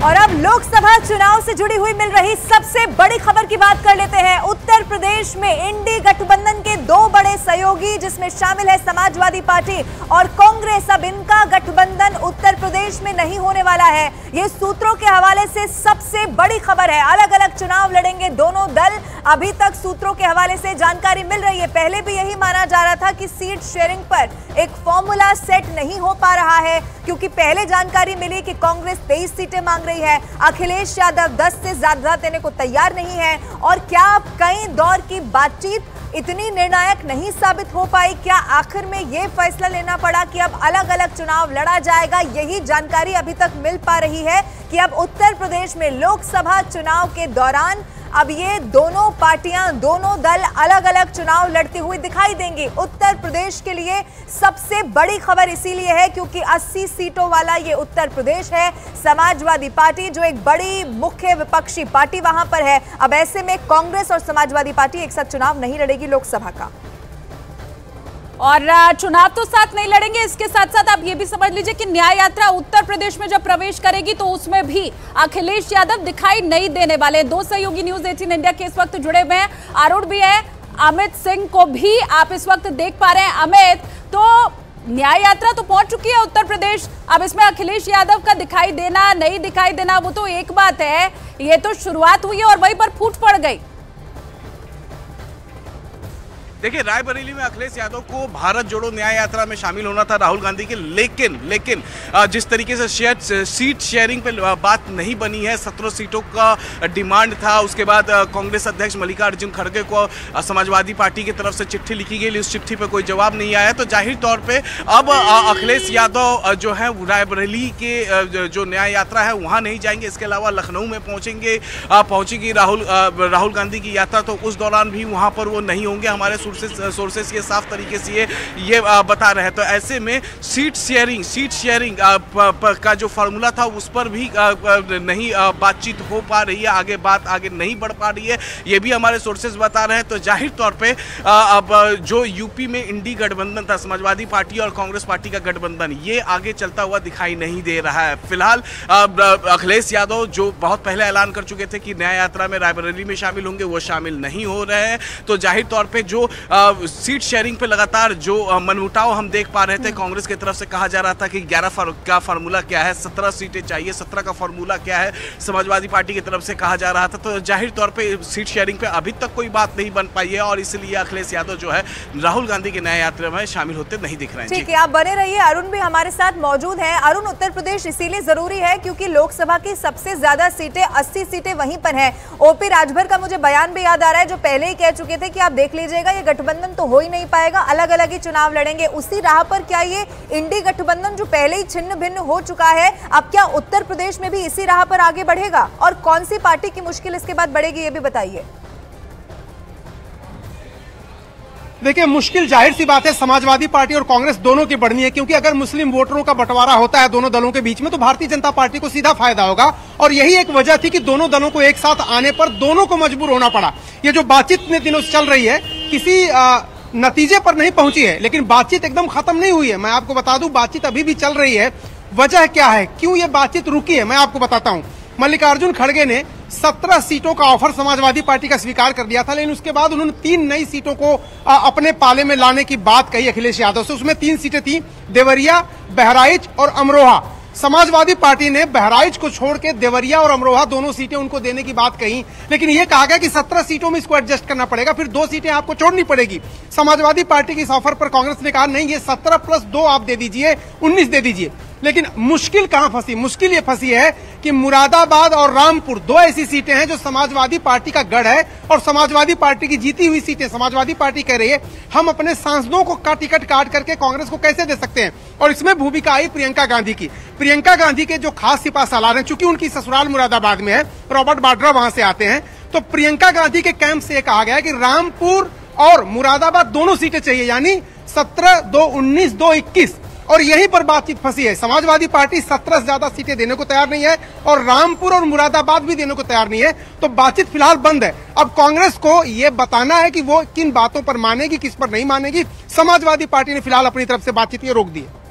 और अब लोकसभा चुनाव से जुड़ी हुई मिल रही सबसे बड़ी खबर की बात कर लेते हैं। उत्तर प्रदेश में इंडी गठबंधन के दो बड़े सहयोगी जिसमें शामिल है समाजवादी पार्टी और कांग्रेस, अब इनका गठबंधन उत्तर प्रदेश में नहीं होने वाला है। ये सूत्रों के हवाले से सबसे बड़ी खबर है। अलग अलग चुनाव लड़ेंगे दोनों दल, अभी तक सूत्रों के हवाले से जानकारी मिल रही है। पहले भी यही माना जा रहा था कि सीट शेयरिंग पर एक फॉर्मूला सेट नहीं हो पा रहा है, क्योंकि पहले जानकारी मिली कि कांग्रेस 23 सीटें मांग रही है, अखिलेश यादव 10 से ज्यादा देने को तैयार नहीं है। और क्या अब कई दौर की बातचीत इतनी निर्णायक नहीं साबित हो पाई? क्या आखिर में यह फैसला लेना पड़ा कि अब अलग अलग चुनाव लड़ा जाएगा? यही जानकारी अभी तक मिल पा रही है कि अब उत्तर प्रदेश में लोकसभा चुनाव के दौरान अब ये दोनों पार्टियां, दोनों दल अलग अलग चुनाव लड़ती हुई दिखाई देंगी। उत्तर प्रदेश के लिए सबसे बड़ी खबर इसीलिए है क्योंकि 80 सीटों वाला ये उत्तर प्रदेश है। समाजवादी पार्टी जो एक बड़ी मुख्य विपक्षी पार्टी वहां पर है, अब ऐसे में कांग्रेस और समाजवादी पार्टी एक साथ चुनाव नहीं लड़ेगी लोकसभा का। और चुनाव तो साथ नहीं लड़ेंगे, इसके साथ साथ आप ये भी समझ लीजिए कि न्याय यात्रा उत्तर प्रदेश में जब प्रवेश करेगी तो उसमें भी अखिलेश यादव दिखाई नहीं देने वाले। दो सहयोगी न्यूज 18 इंडिया के इस वक्त जुड़े हुए हैं, अरुण भी है, अमित सिंह को भी आप इस वक्त देख पा रहे हैं। अमित, तो न्याय यात्रा तो पहुंच चुकी है उत्तर प्रदेश, अब इसमें अखिलेश यादव का दिखाई देना नहीं दिखाई देना वो तो एक बात है, ये तो शुरुआत हुई है और वहीं पर फूट पड़ गई। देखिए, रायबरेली में अखिलेश यादव को भारत जोड़ो न्याय यात्रा में शामिल होना था राहुल गांधी के, लेकिन जिस तरीके से सीट शेयरिंग पे बात नहीं बनी है, 17 सीटों का डिमांड था। उसके बाद कांग्रेस अध्यक्ष मल्लिकार्जुन खड़गे को समाजवादी पार्टी की तरफ से चिट्ठी लिखी गई, उस चिट्ठी पे कोई जवाब नहीं आया। तो जाहिर तौर पे अब अखिलेश यादव जो है रायबरेली के जो न्याय यात्रा है वहाँ नहीं जाएंगे, इसके अलावा लखनऊ में पहुँचेगी राहुल गांधी की यात्रा, तो उस दौरान भी वहाँ पर वो नहीं होंगे। हमारे सोर्सेस ये साफ तरीके से ये बता रहे हैं। तो ऐसे में सीट शेयरिंग का जो फार्मूला था उस पर भी नहीं बातचीत हो पा रही है, बात आगे नहीं बढ़ पा रही है, ये भी हमारे सोर्सेस बता रहे हैं। तो जाहिर तौर पे अब जो यूपी में इंडी गठबंधन था, समाजवादी पार्टी और कांग्रेस पार्टी का गठबंधन, ये आगे चलता हुआ दिखाई नहीं दे रहा है। फिलहाल अखिलेश यादव जो बहुत पहले ऐलान कर चुके थे कि न्याय यात्रा में रायबरेली में शामिल होंगे, वो शामिल नहीं हो रहे हैं। तो जाहिर तौर पे जो सीट शेयरिंग पे लगातार जो मनमुटाव हम देख पा रहे थे, कांग्रेस की तरफ से कहा जा रहा था कि 11 का फार्मूला क्या है, 17 सीटें चाहिए, 17 का फार्मूला क्या है, समाजवादी पार्टी की तरफ से कहा जा रहा था। तो जाहिर तौर पे सीट शेयरिंग पे अभी तक कोई बात नहीं बन पाई है और इसलिए अखिलेश यादव जो है राहुल गांधी के न्याय यात्रा में शामिल होते नहीं दिख रहे हैं। ठीक है, आप बने रहिए। अरुण भी हमारे साथ मौजूद है। अरुण, उत्तर प्रदेश इसीलिए जरूरी है क्योंकि लोकसभा की सबसे ज्यादा सीटें 80 सीटें वहीं पर है। ओपी राजभर का मुझे बयान भी याद आ रहा है जो पहले ही कह चुके थे कि आप देख लीजिएगा ये गठबंधन तो हो ही नहीं पाएगा, अलग अलग ही चुनाव लड़ेंगे। उसी राह पर क्या ये इंडी गठबंधन जो पहले ही छिन्न भिन्न हो चुका है, अब क्या उत्तर प्रदेश में भी इसी राह पर आगे बढ़ेगा? और कौन सी पार्टी की मुश्किल इसके बाद बढ़ेगी, ये भी बताइए। देखिए, मुश्किल जाहिर सी बात है समाजवादी पार्टी और कांग्रेस दोनों की बढ़नी है, क्योंकि अगर मुस्लिम वोटरों का बंटवारा होता है दोनों दलों के बीच में तो भारतीय जनता पार्टी को सीधा फायदा होगा। और यही एक वजह थी कि दोनों दलों को एक साथ आने पर दोनों को मजबूर होना पड़ा। ये जो बातचीत इतने दिनों से चल रही है किसी नतीजे पर नहीं पहुंची है, लेकिन बातचीत एकदम खत्म नहीं हुई है। मैं आपको बता दूं, बातचीत अभी भी चल रही है। वजह क्या है, क्यों ये बातचीत रुकी है, मैं आपको बताता हूं। मल्लिकार्जुन खड़गे ने 17 सीटों का ऑफर समाजवादी पार्टी का स्वीकार कर दिया था, लेकिन उसके बाद उन्होंने 3 नई सीटों को अपने पाले में लाने की बात कही अखिलेश यादव से। उसमें 3 सीटें थी, देवरिया, बहराइच और अमरोहा। समाजवादी पार्टी ने बहराइच को छोड़ के देवरिया और अमरोहा दोनों सीटें उनको देने की बात कही, लेकिन यह कहा गया कि 17 सीटों में इसको एडजस्ट करना पड़ेगा, फिर 2 सीटें आपको छोड़नी पड़ेगी। समाजवादी पार्टी की इस ऑफर पर कांग्रेस ने कहा नहीं, ये 17 + 2 आप दे दीजिए, 19 दे दीजिए। लेकिन मुश्किल कहां फंसी? मुश्किल ये फंसी है कि मुरादाबाद और रामपुर 2 ऐसी सीटें हैं जो समाजवादी पार्टी का गढ़ है और समाजवादी पार्टी की जीती हुई सीटें समाजवादी पार्टी कह रही है हम अपने सांसदों को का टिकट काट करके कांग्रेस को कैसे दे सकते हैं। और इसमें भूमिका आई प्रियंका गांधी की। प्रियंका गांधी के जो खास सिपा सालार हैं, चूंकि उनकी ससुराल मुरादाबाद में है, रॉबर्ट वाड्रा वहां से आते हैं, तो प्रियंका गांधी के कैंप से कहा गया कि रामपुर और मुरादाबाद दोनों सीटें चाहिए, यानी 17, 2, 19, 2, 21। और यहीं पर बातचीत फंसी है। समाजवादी पार्टी 17 से ज्यादा सीटें देने को तैयार नहीं है और रामपुर और मुरादाबाद भी देने को तैयार नहीं है, तो बातचीत फिलहाल बंद है। अब कांग्रेस को यह बताना है कि वो किन बातों पर मानेगी, किस पर नहीं मानेगी। समाजवादी पार्टी ने फिलहाल अपनी तरफ से बातचीत ये रोक दी है।